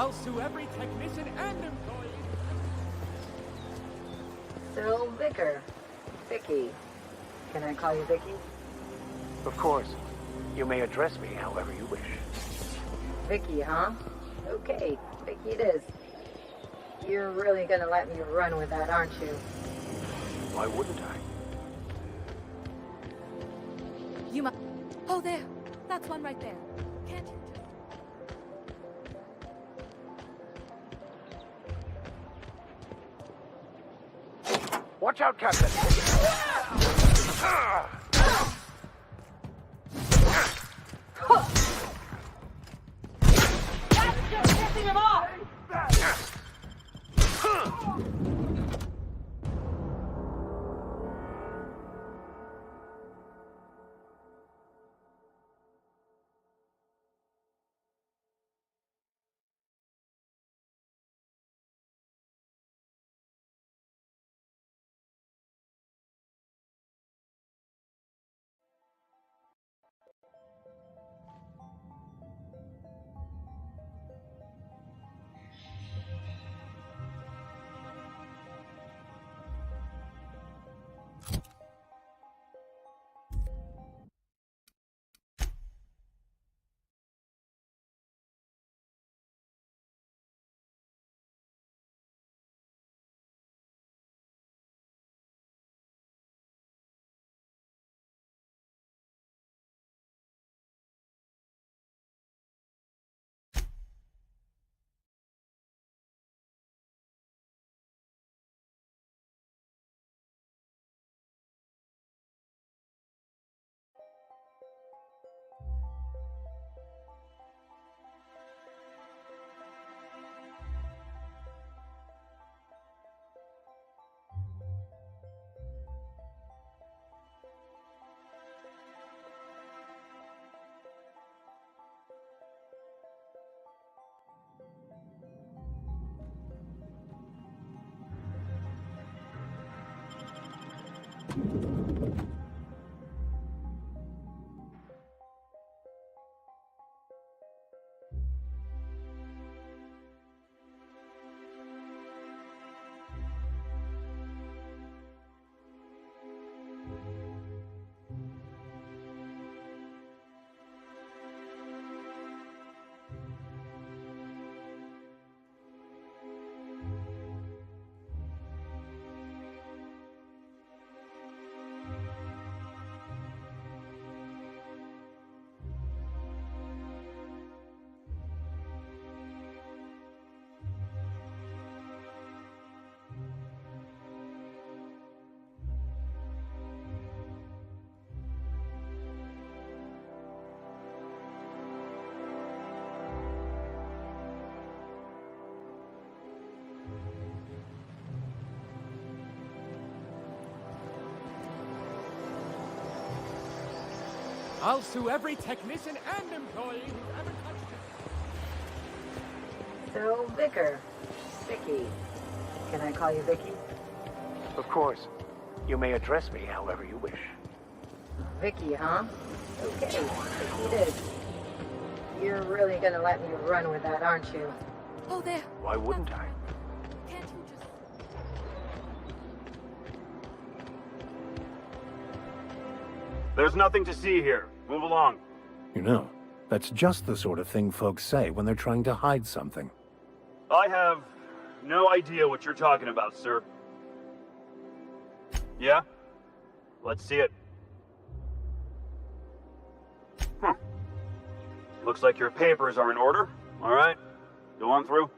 I'll sue every technician and employee. So, Vicky. Can I call you Vicky? Of course. You may address me however you wish. Vicky, huh? Okay, Vicky it is. You're really gonna let me run with that, aren't you? Why wouldn't I? You might... Oh, there. That's one right there. Can't you just... Watch out, Captain! That's just pissing him off! I'll sue every technician and employee who's ever touched it. So, Vicky. Can I call you Vicky? Of course. You may address me however you wish. Vicky, huh? Okay, Vicky it is. You're really gonna let me run with that, aren't you? Oh, there. Why wouldn't I? Can't you just... There's nothing to see here. Move along. You know, that's just the sort of thing folks say when they're trying to hide something. I have no idea what you're talking about, sir. Yeah? Let's see it. Looks like your papers are in order. All right. Go on through.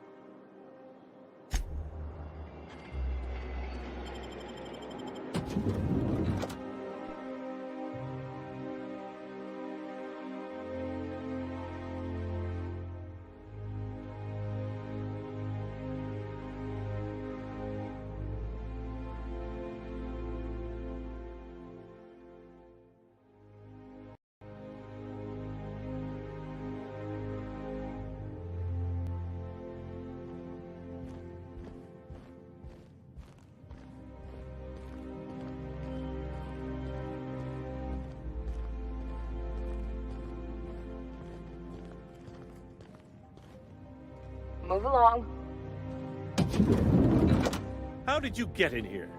move along. How did you get in here?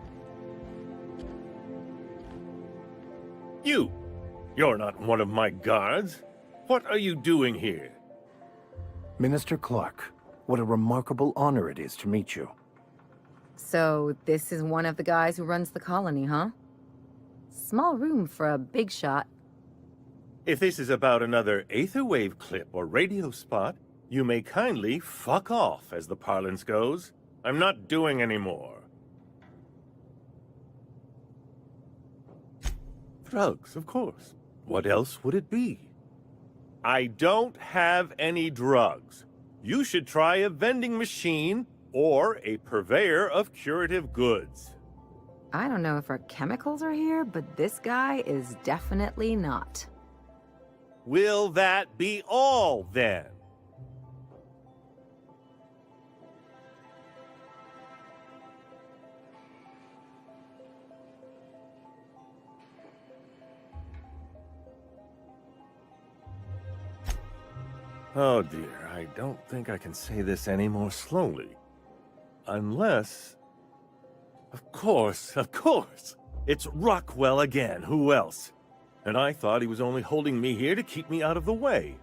You're not one of my guards. What are you doing here? Minister Clarke, what a remarkable honor it is to meet you. So, this is one of the guys who runs the colony, huh? Small room for a big shot. If this is about another Aetherwave clip or radio spot, you may kindly fuck off, as the parlance goes. I'm not doing any more. Drugs, of course. What else would it be? I don't have any drugs. You should try a vending machine or a purveyor of curative goods. I don't know if our chemicals are here, but this guy is definitely not. Will that be all, then? Oh dear, I don't think I can say this any more slowly. Unless... Of course! It's Rockwell again, who else? And I thought he was only holding me here to keep me out of the way.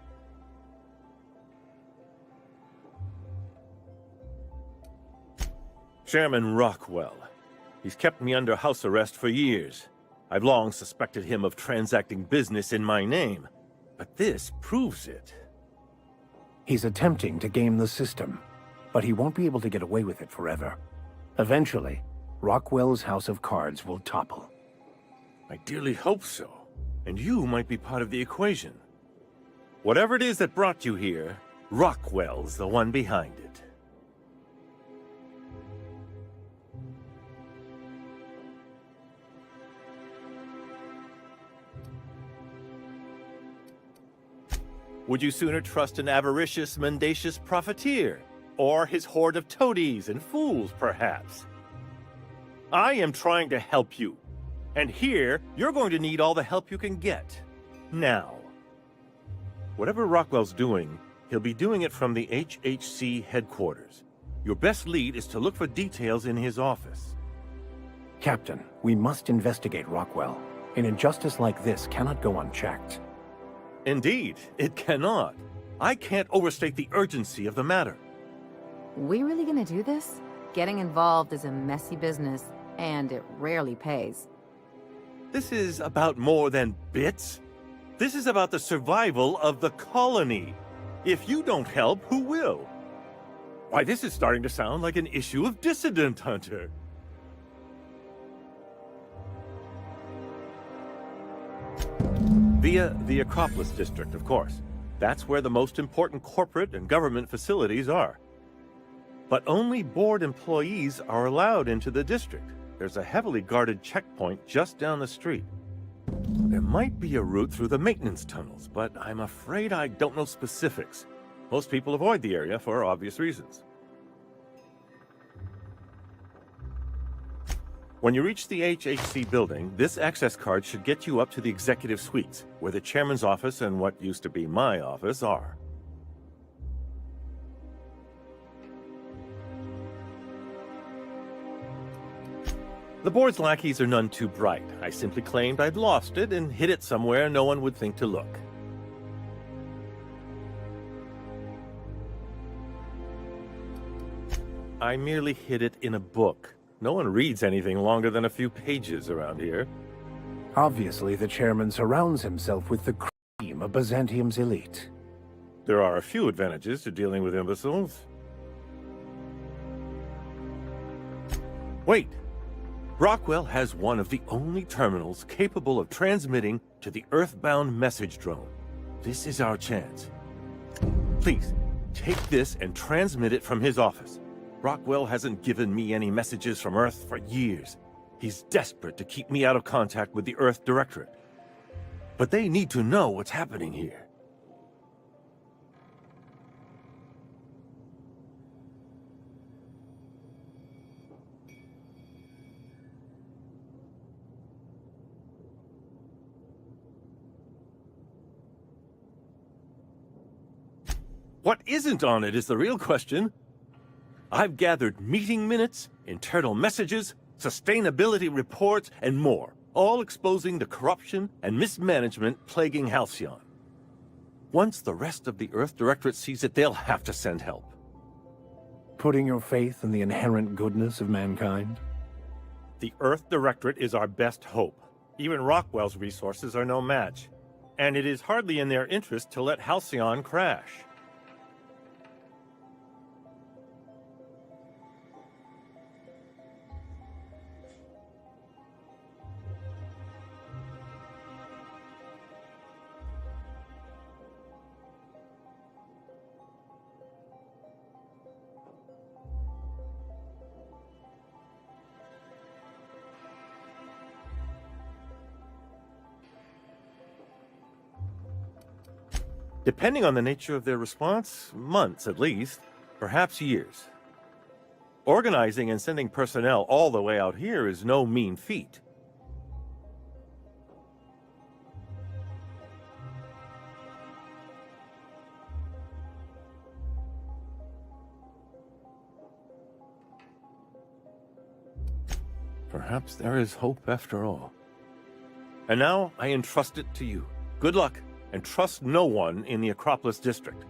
Chairman Rockwell. He's kept me under house arrest for years. I've long suspected him of transacting business in my name, but this proves it. He's attempting to game the system, but he won't be able to get away with it forever. Eventually, Rockwell's house of cards will topple. I dearly hope so. And you might be part of the equation. Whatever it is that brought you here, Rockwell's the one behind it. Would you sooner trust an avaricious, mendacious profiteer? Or his horde of toadies and fools, perhaps? I am trying to help you. And here, you're going to need all the help you can get. Now. Whatever Rockwell's doing, he'll be doing it from the HHC headquarters. Your best lead is to look for details in his office. Captain, we must investigate Rockwell. An injustice like this cannot go unchecked. Indeed, it cannot. I can't overstate the urgency of the matter. We really gonna do this? Getting involved is a messy business, and it rarely pays. This is about more than bits. This is about the survival of the colony. If you don't help, who will? Why, this is starting to sound like an issue of Dissident Hunter. Via the Acropolis District, of course. That's where the most important corporate and government facilities are. But only board employees are allowed into the district. There's a heavily guarded checkpoint just down the street. There might be a route through the maintenance tunnels, but I'm afraid I don't know specifics. Most people avoid the area for obvious reasons. When you reach the HHC building, this access card should get you up to the executive suites, where the chairman's office and what used to be my office are. The board's lackeys are none too bright. I simply claimed I'd lost it and hid it somewhere no one would think to look. I merely hid it in a book. No one reads anything longer than a few pages around here. Obviously, the chairman surrounds himself with the cream of Byzantium's elite. There are a few advantages to dealing with imbeciles. Wait! Rockwell has one of the only terminals capable of transmitting to the Earthbound message drone. This is our chance. Please, take this and transmit it from his office. Rockwell hasn't given me any messages from Earth for years. He's desperate to keep me out of contact with the Earth Directorate. But they need to know what's happening here. What isn't on it is the real question. I've gathered meeting minutes, internal messages, sustainability reports, and more, all exposing the corruption and mismanagement plaguing Halcyon. Once the rest of the Earth Directorate sees it, they'll have to send help. Putting your faith in the inherent goodness of mankind? The Earth Directorate is our best hope. Even Rockwell's resources are no match. And it is hardly in their interest to let Halcyon crash. Depending on the nature of their response, months at least, perhaps years. Organizing and sending personnel all the way out here is no mean feat. Perhaps there is hope after all. And now I entrust it to you. Good luck. And trust no one in the Acropolis district.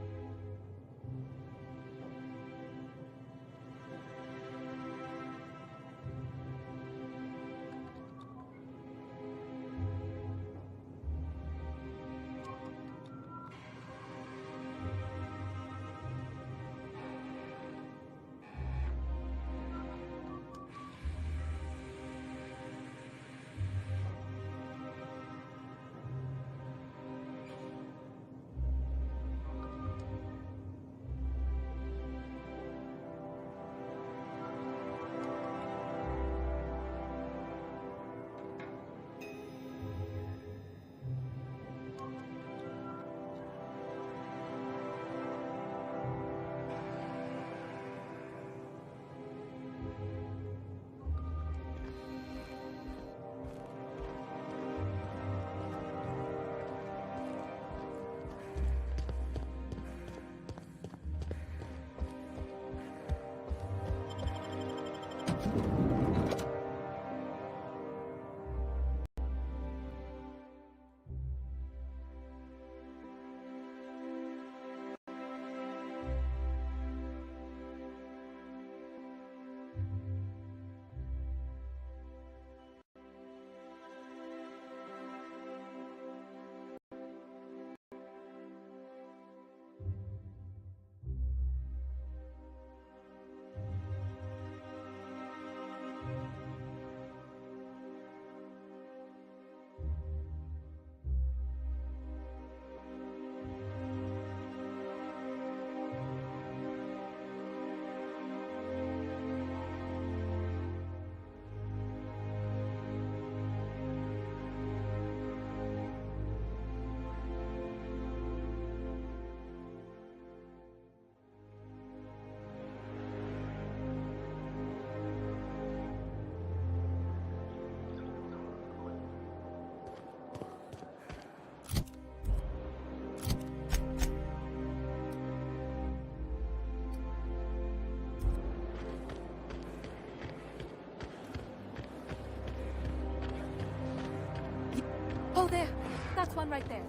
Oh, there. That's one right there.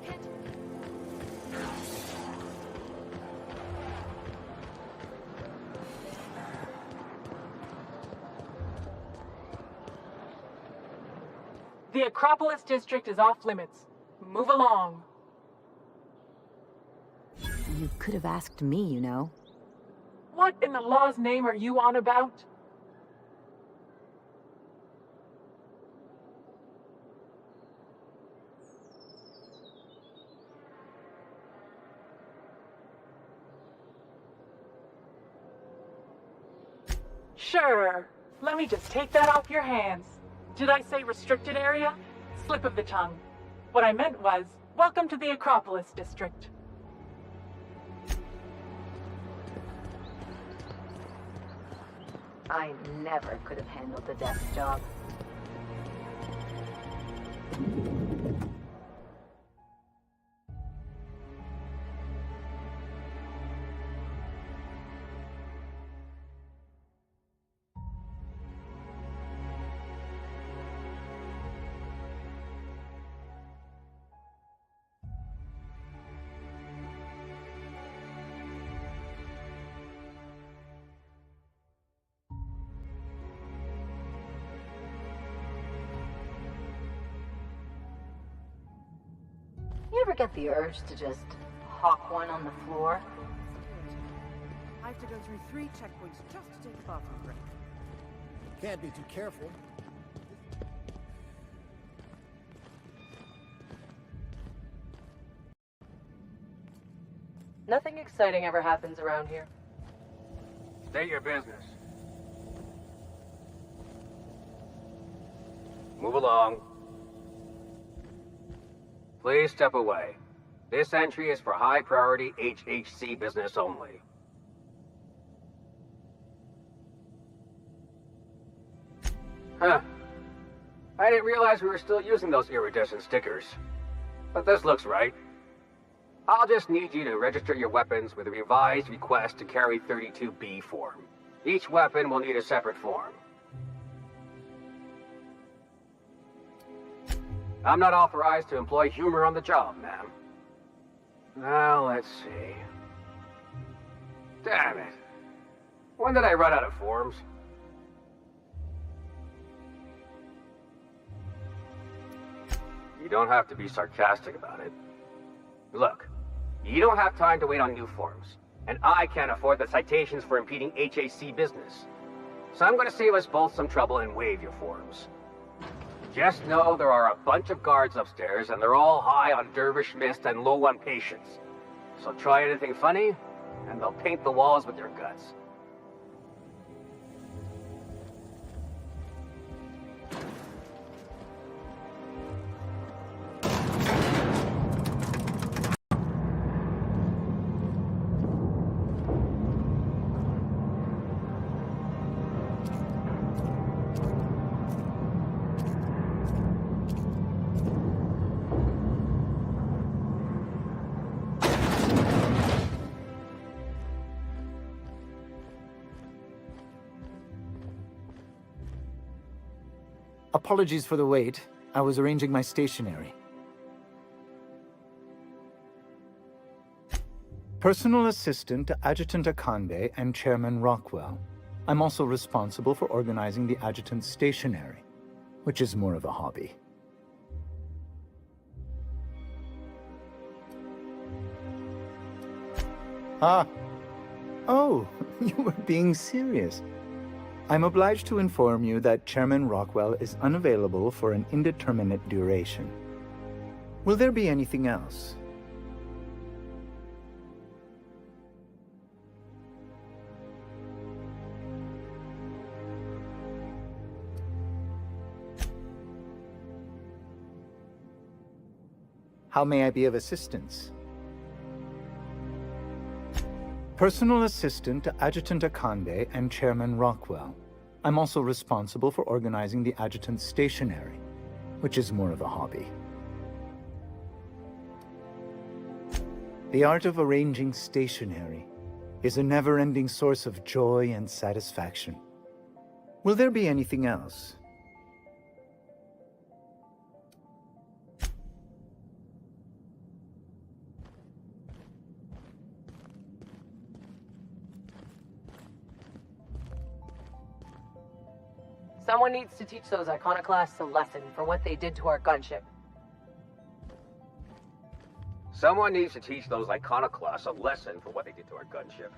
Can't... The Acropolis district is off limits. Move along. You could have asked me, you know. What in the law's name are you on about? Sure. Let me just take that off your hands. Did I say restricted area? Slip of the tongue. What I meant was, welcome to the Acropolis district. I never could have handled the desk job. You ever get the urge to just hawk one on the floor? I have to go through 3 checkpoints just to take a bathroom break. Can't be too careful. Nothing exciting ever happens around here. State your business. Move along. Please step away. This entry is for high-priority HHC business only. Huh. I didn't realize we were still using those iridescent stickers. But this looks right. I'll just need you to register your weapons with a revised request to carry 32B form. Each weapon will need a separate form. I'm not authorized to employ humor on the job, ma'am. Now, let's see. Damn it. When did I run out of forms? You don't have to be sarcastic about it. Look, you don't have time to wait on new forms, and I can't afford the citations for impeding HHC business. So I'm going to save us both some trouble and waive your forms. Just know there are a bunch of guards upstairs, and they're all high on dervish mist and low on patience. So try anything funny, and they'll paint the walls with their guts. Apologies for the wait. I was arranging my stationery. Personal assistant to Adjutant Akande and Chairman Rockwell. I'm also responsible for organizing the adjutant's stationery, which is more of a hobby. Ah. Oh, you were being serious. I'm obliged to inform you that Chairman Rockwell is unavailable for an indeterminate duration. Will there be anything else? How may I be of assistance? Personal assistant to Adjutant Akande and Chairman Rockwell. I'm also responsible for organizing the adjutant's stationery, which is more of a hobby. The art of arranging stationery is a never-ending source of joy and satisfaction. Will there be anything else? Someone needs to teach those iconoclasts a lesson for what they did to our gunship. Someone needs to teach those iconoclasts a lesson for what they did to our gunship.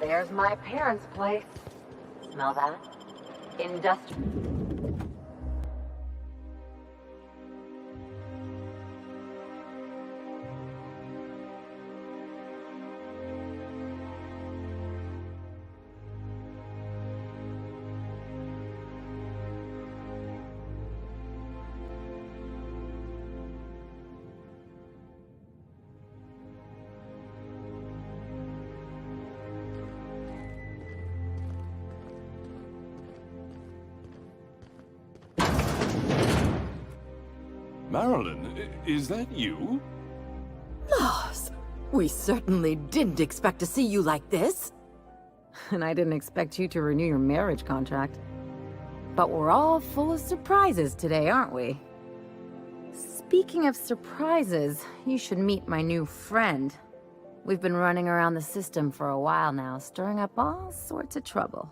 There's my parents' place. Smell that? Industrial. Marilyn, is that you? Lars, we certainly didn't expect to see you like this. And I didn't expect you to renew your marriage contract. But we're all full of surprises today, aren't we? Speaking of surprises, you should meet my new friend. We've been running around the system for a while now, stirring up all sorts of trouble.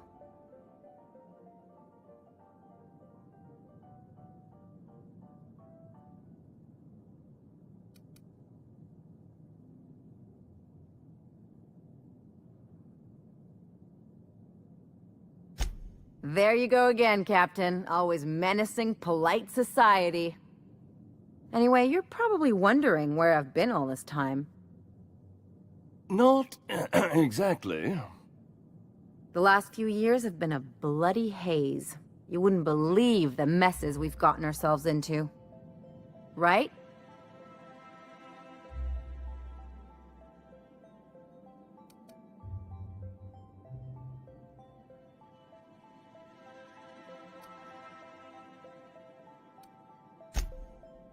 There you go again, Captain. Always menacing polite society. Anyway, you're probably wondering where I've been all this time. Not exactly. The last few years have been a bloody haze. You wouldn't believe the messes we've gotten ourselves into. Right?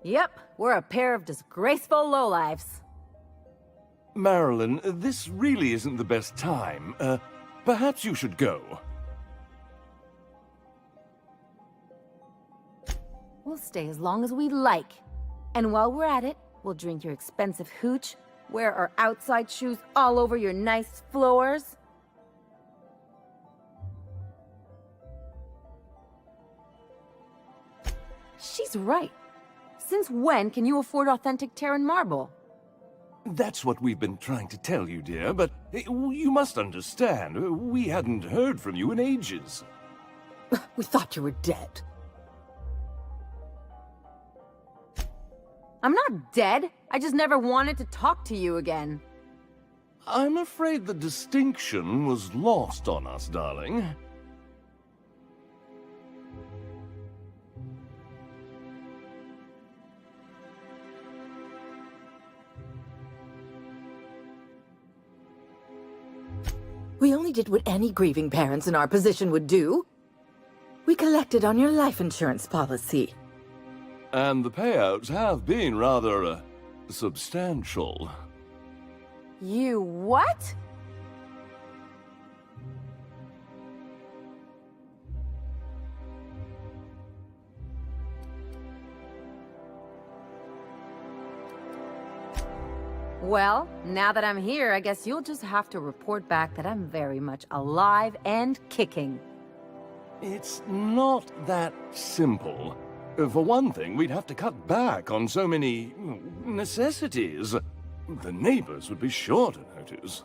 Yep, we're a pair of disgraceful lowlifes. Marilyn, this really isn't the best time. Perhaps you should go. We'll stay as long as we like. And while we're at it, we'll drink your expensive hooch, wear our outside shoes all over your nice floors. She's right. Since when can you afford authentic Terran marble? That's what we've been trying to tell you, dear, but you must understand, we hadn't heard from you in ages. We thought you were dead. I'm not dead. I just never wanted to talk to you again. I'm afraid the distinction was lost on us, darling. We only did what any grieving parents in our position would do. We collected on your life insurance policy. And the payouts have been rather, substantial. You what? Well, now that I'm here, I guess you'll just have to report back that I'm very much alive and kicking. It's not that simple. For one thing, we'd have to cut back on so many necessities. The neighbors would be sure to notice.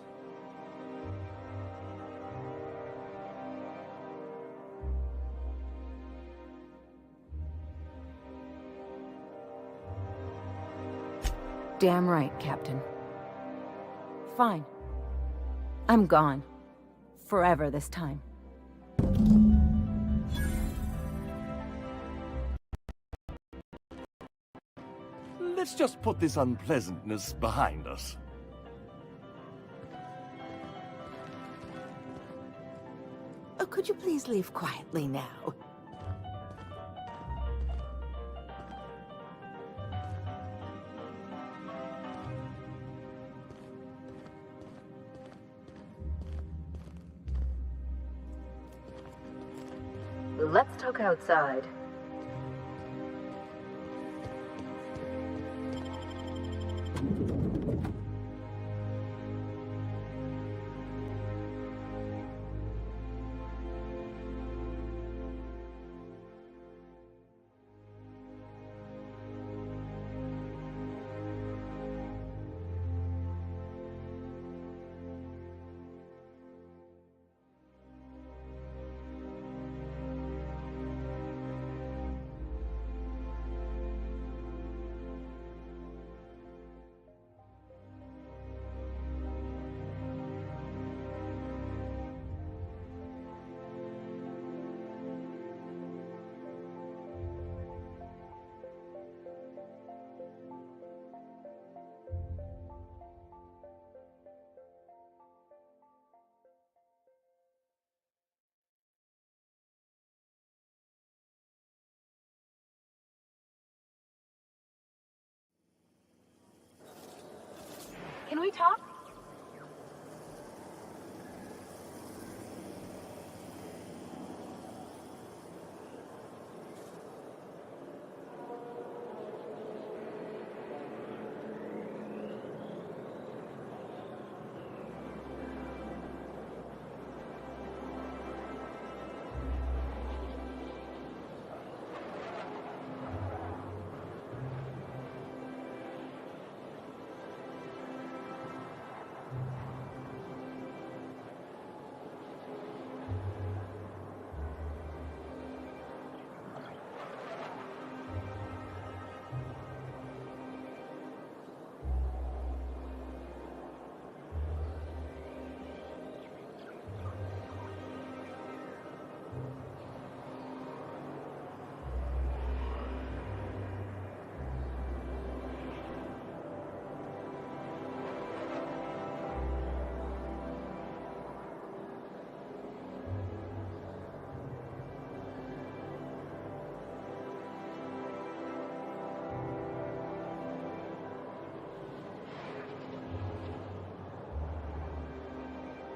Damn right, Captain. Fine. I'm gone. Forever this time. Let's just put this unpleasantness behind us. Oh, could you please leave quietly now? Let's talk outside. Can we talk?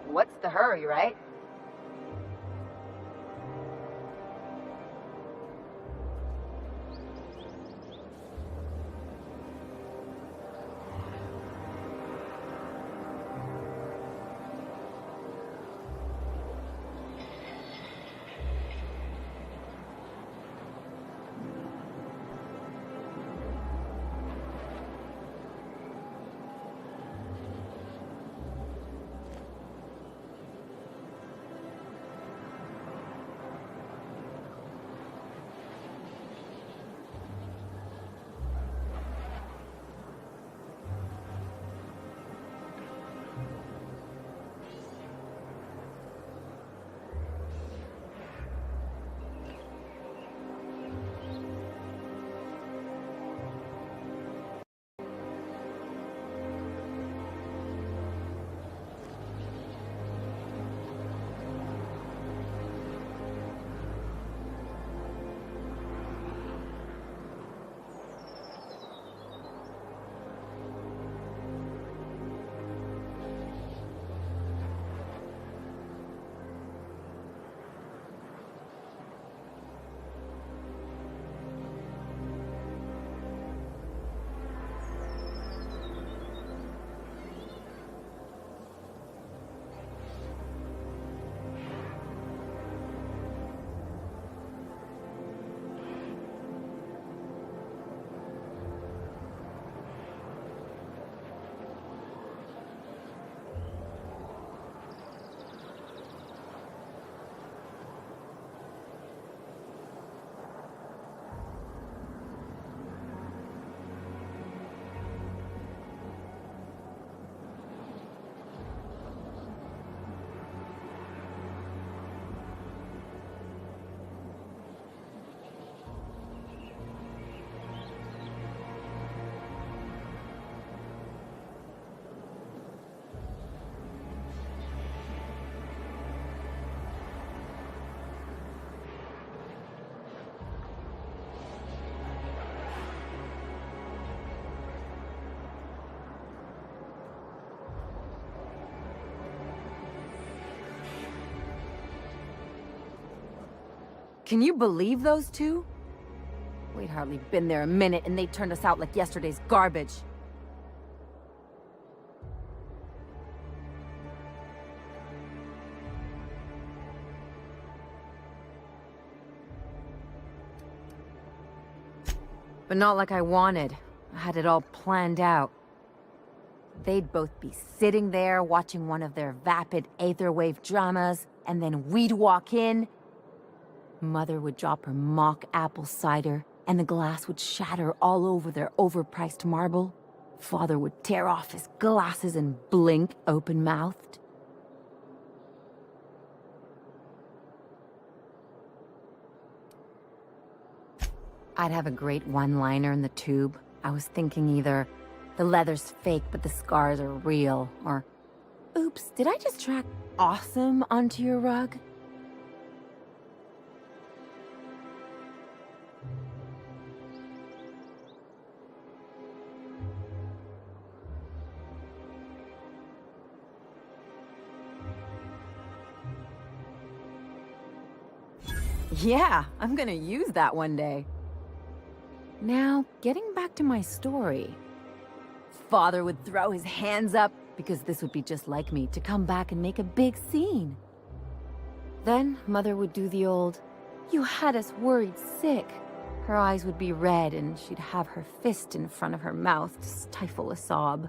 What's the hurry, right? Can you believe those two? We'd hardly been there a minute and they turned us out like yesterday's garbage. But not like I wanted. I had it all planned out. They'd both be sitting there watching one of their vapid aetherwave dramas, and then we'd walk in. Mother would drop her mock apple cider, and the glass would shatter all over their overpriced marble. Father would tear off his glasses and blink open-mouthed. I'd have a great one-liner in the tube. I was thinking either, the leather's fake but the scars are real, or, oops, did I just track awesome onto your rug? Yeah, I'm gonna use that one day. Now, getting back to my story. Father would throw his hands up, because this would be just like me, to come back and make a big scene. Then, Mother would do the old, "You had us worried sick." Her eyes would be red, and she'd have her fist in front of her mouth to stifle a sob.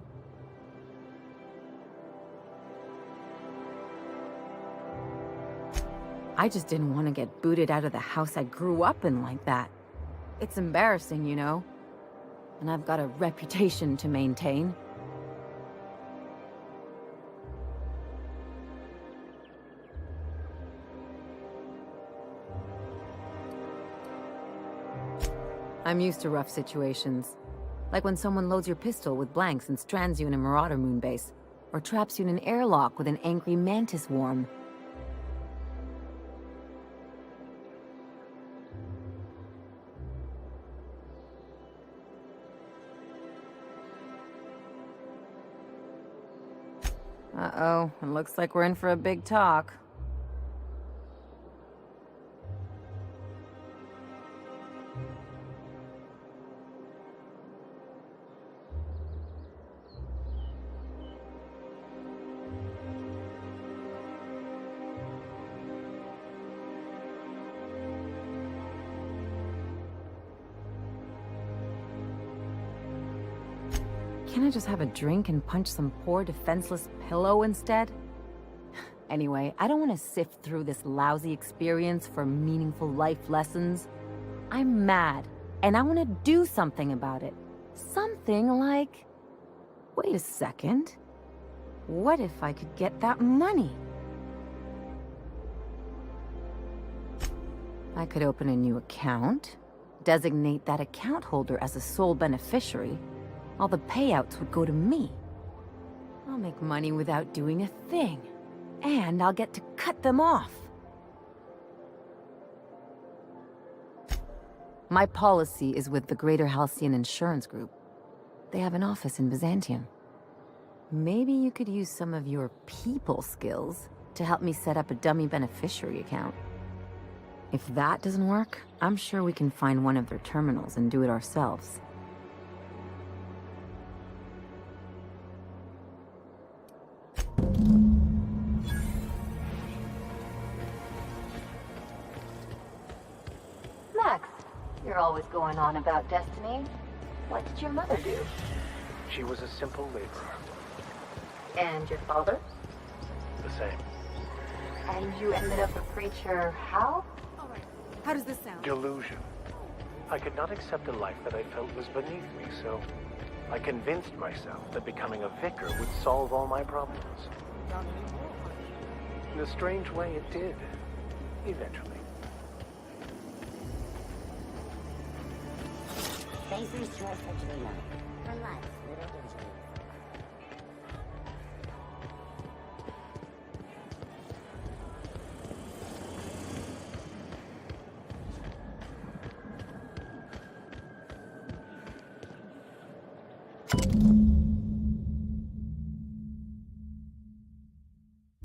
I just didn't want to get booted out of the house I grew up in like that. It's embarrassing, you know? And I've got a reputation to maintain. I'm used to rough situations. Like when someone loads your pistol with blanks and strands you in a Marauder moonbase, or traps you in an airlock with an angry mantis worm. Uh-oh, it looks like we're in for a big talk. Can't I just have a drink and punch some poor defenseless pillow instead? Anyway, I don't want to sift through this lousy experience for meaningful life lessons. I'm mad, and I want to do something about it. Something like... Wait a second. What if I could get that money? I could open a new account, designate that account holder as a sole beneficiary. All the payouts would go to me. I'll make money without doing a thing. And I'll get to cut them off. My policy is with the Greater Halcyon Insurance Group. They have an office in Byzantium. Maybe you could use some of your people skills to help me set up a dummy beneficiary account. If that doesn't work, I'm sure we can find one of their terminals and do it ourselves. Max, you're always going on about destiny. What did your mother do? She was a simple laborer. And your father? The same. And you ended up a preacher how? Alright, how does this sound? Delusion. I could not accept a life that I felt was beneath me, so I convinced myself that becoming a vicar would solve all my problems. In a strange way, it did. Eventually. Faces to us Angelina. Relax, little Angelina.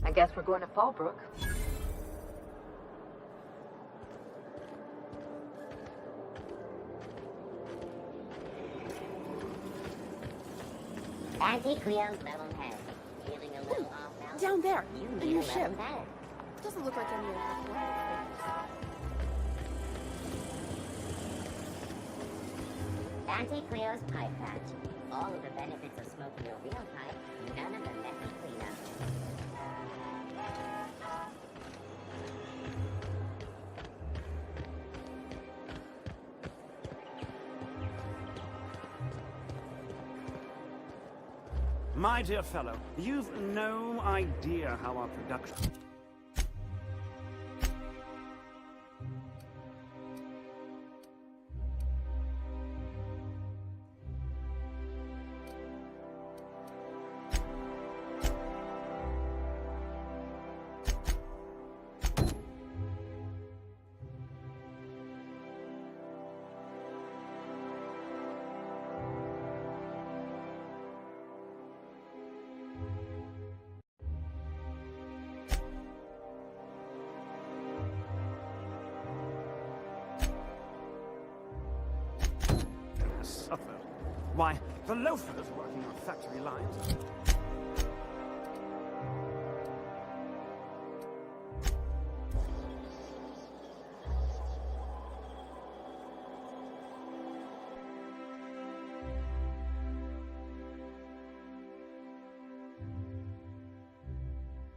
I guess we're going to Fallbrook. Anti-Cleo's level head. Feeling a little off now? Down there, You in need your a ship. level head. Doesn't look like any of Anti-Cleo's pipe patch. All of the benefits of smoking a real pipe, none of the messy cleanup. My dear fellow, you've no idea how our production... Why, the loafers working on factory lines